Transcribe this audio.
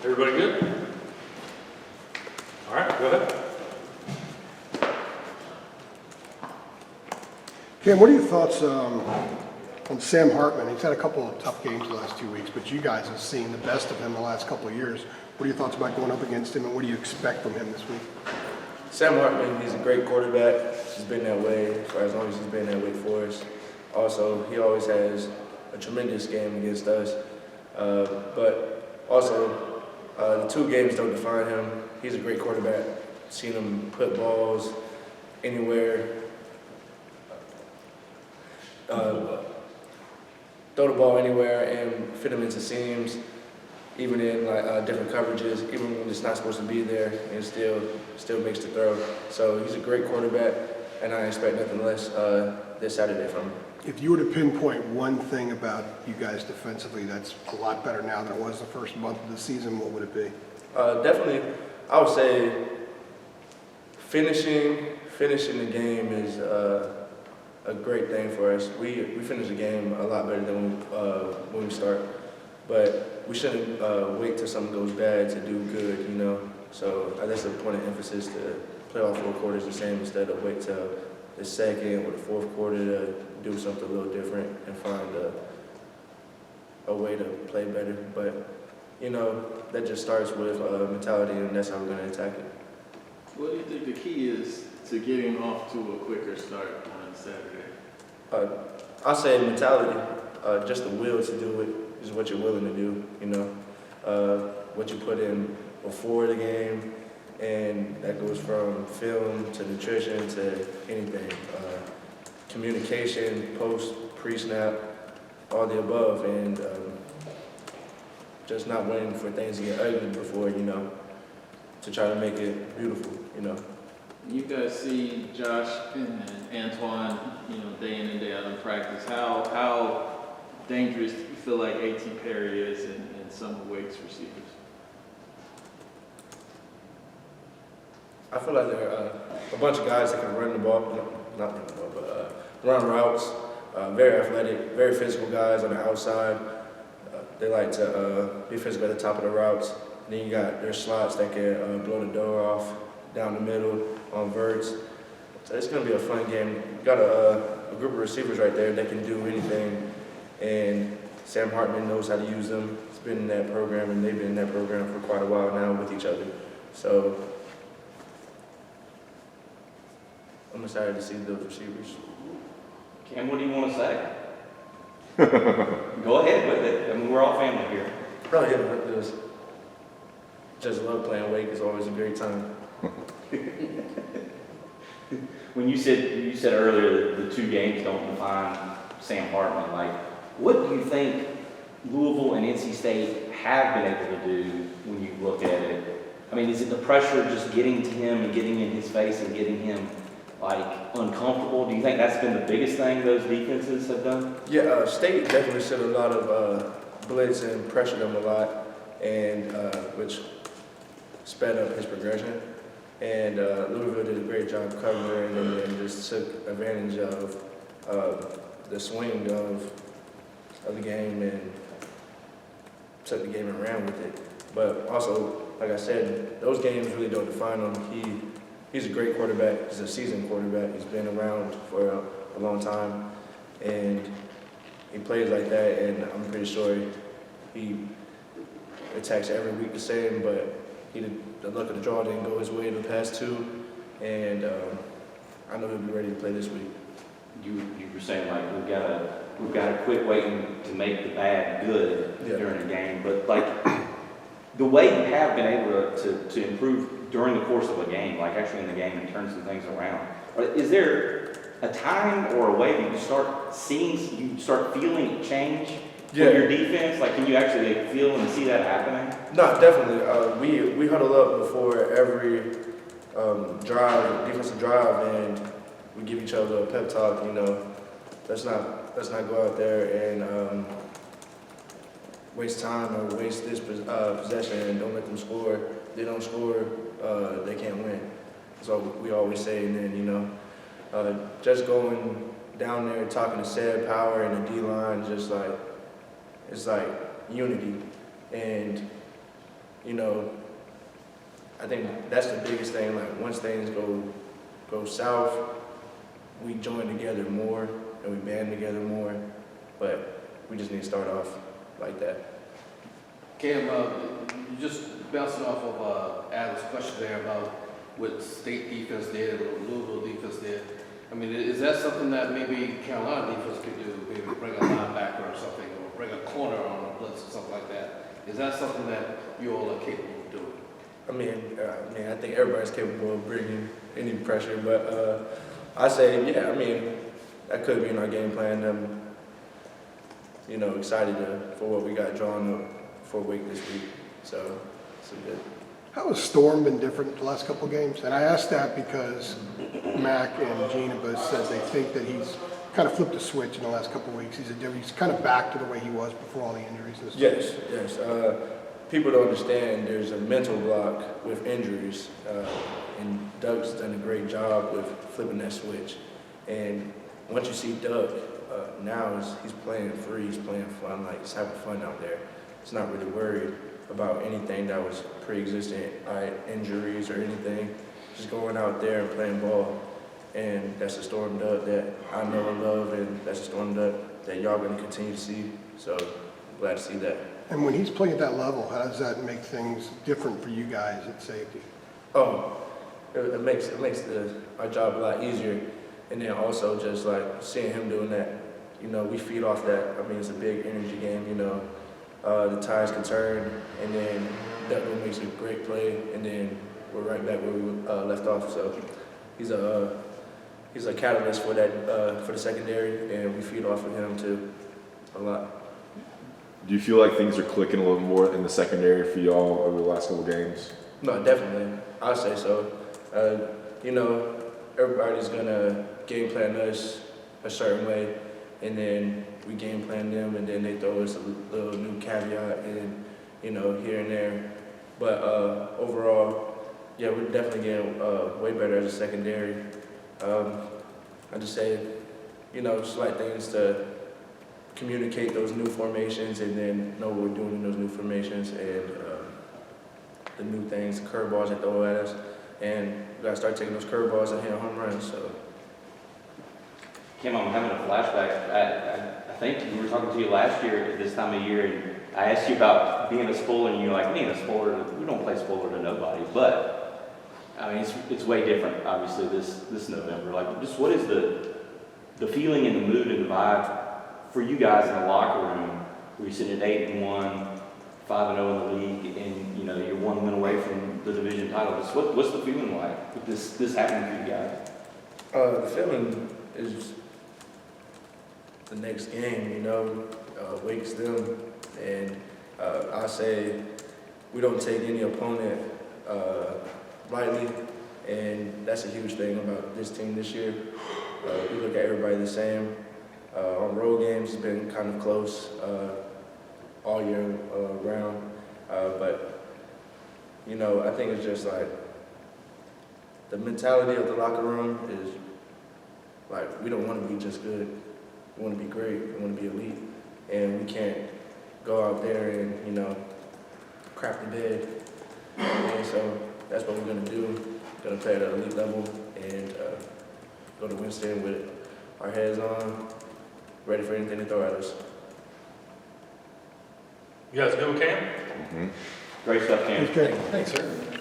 Everybody good? All right, go ahead. Cam, what are your thoughts on Sam Hartman? He's had a couple of tough games the last 2 weeks, but you guys have seen the best of him the last couple of years. What are your thoughts about going up against him, and what do you expect from him this week? Sam Hartman, he's a great quarterback. He's been that way for as long as he's been that way for us. Also, he always has a tremendous game against us. But also, the 2 games don't define him. He's a great quarterback. Seen him put balls anywhere. Throw the ball anywhere and fit him into seams, even in different coverages, even when it's not supposed to be there, and still makes the throw. So he's a great quarterback, and I expect nothing less this Saturday from him. If you were to pinpoint one thing about you guys defensively that's a lot better now than it was the first month of the season, what would it be? Definitely, I would say finishing the game is a great thing for us. We finish the game a lot better than when we start, but we shouldn't wait till something goes bad to do good, you know. So that's a point of emphasis to play all 4 quarters the same instead of wait till the second or the fourth quarter to do something a little different and find a way to play better. But you know, that just starts with mentality, and that's how we're going to attack it. What do you think the key is to getting off to a quicker start on Saturday? I say mentality, just the will to do it is what you're willing to do, you know. What you put in before the game, and that goes from film to nutrition to anything. Communication, post, pre-snap, all the above, and just not waiting for things to get ugly before, you know, to try to make it beautiful, you know. You guys see Josh and Antoine, you know, day in and day out in practice. How dangerous do you feel like A.T. Perry is in some of Wake's receivers? I feel like there are a bunch of guys that can run the ball, not run the ball, but run routes, very athletic, very physical guys on the outside. They like to be physical at the top of the routes. And then you got their slots that can blow the door off down the middle on verts. So it's going to be a fun game. You got a group of receivers right there that can do anything, and Sam Hartman knows how to use them. He's been in that program, and they've been in that program for quite a while now with each other. So I'm excited to see those receivers. Cam, what do you want to say? Go ahead with it. I mean, we're all family here. Probably just love playing Wake. It's always a great time. When you said earlier that the 2 games don't define Sam Hartman, like, what do you think Louisville and NC State have been able to do when you look at it? I mean, is it the pressure just getting to him and getting in his face and getting him like uncomfortable? Do you think that's been the biggest thing those defenses have done? Yeah, State definitely sent a lot of blitz and pressured him a lot, and which sped up his progression. And Louisville did a great job covering and just took advantage of the swing of the game and took the game and ran with it. But also, like I said, those games really don't define him. He's a great quarterback. He's a seasoned quarterback. He's been around for a long time, and he plays like that. And I'm pretty sure he attacks every week the same. But the luck of the draw didn't go his way in the past 2, and I know he'll be ready to play this week. You were saying like we've got to quit waiting to make the bad good during a game, but like the way you have been able to improve during the course of a game, like actually in the game and turn some things around, is there a time or a way that you start feeling it change for your defense? Like, can you actually feel and see that happening? No, definitely. We huddle up before every defensive drive, and we give each other a pep talk. You know, let's not go out there and waste time or waste this possession and don't let them score. If they don't score, they can't win. That's what we always say. And then, you know, just going down there talking to Seb Power and the D-line, just like, it's like unity. And you know, I think that's the biggest thing. Like once things go south, we join together more and we band together more. But we just need to start off like that. Cam, you just bouncing off of Adam's question there about what state defense did, what Louisville defense did. I mean, is that something that maybe Carolina defense could do? Maybe bring a linebacker or something, or bring a corner on a blitz or something like that. Is that something that you all are capable of doing? I mean, I think everybody's capable of bringing any pressure, but I say, yeah, I mean, that could be in our game plan. I'm, you know, excited for what we got drawn up for a week this week. So, it's good. How has Storm been different the last couple of games? And I asked that because Mac and Gina both said they think that he's kind of flipped a switch in the last couple of weeks. He's kind of back to the way he was before all the injuries and stuff. Yes. People don't understand there's a mental block with injuries, and Doug's done a great job with flipping that switch. And once you see Doug, now he's playing free, he's playing fun, like he's having fun out there. He's not really worried about anything that was pre-existing, injuries or anything. Just going out there and playing ball. And that's the Storm Doug that I know and love, and that's the Storm Doug that y'all going to continue to see. So I'm glad to see that. And when he's playing at that level, how does that make things different for you guys at safety? Oh, it makes our job a lot easier. And then also just like seeing him doing that, you know, we feed off that. I mean, it's a big energy game, you know. The tie's can turn, and then Doug makes a great play, and then we're right back where we left off. So he's a catalyst for that for the secondary, and we feed off of him too a lot. Do you feel like things are clicking a little more in the secondary for y'all over the last couple games? No, definitely. I'd say so. You know, everybody's gonna game plan us a certain way, and then we game plan them, and then they throw us a little new caveat, and you know, here and there. But overall, yeah, we're definitely getting way better as a secondary. I just say, you know, slight things to communicate those new formations, and then know what we're doing in those new formations, and the new things, the curveballs that throw at us, and we gotta start taking those curveballs and hitting home runs. So. Kim, I'm having a flashback. I think we were talking to you last year at this time of year, and I asked you about being a spoiler, and you're like, being a spoiler, we don't play spoiler to nobody. But, I mean, it's way different, obviously, this November. Like, just what is the feeling and the mood and the vibe for you guys in the locker room where you're sitting at 8-1, 5-0 in the league, and, you know, you're 1 win away from the division title? Just what's the feeling like with this happening for you guys? The feeling is the next game, you know, wakes them, and I say we don't take any opponent lightly, and that's a huge thing about this team this year. We look at everybody the same. On road games, it's been kind of close all year round, but you know, I think it's just like the mentality of the locker room is like we don't want to be just good. We want to be great. We want to be elite, and we can't go out there and, you know, crap the bed. And so that's what we're gonna do. We're gonna play at an elite level and go to Winston with our heads on, ready for anything to throw at us. You guys good with Cam? Mm-hmm. Great stuff, Cam. Okay. Thanks, sir.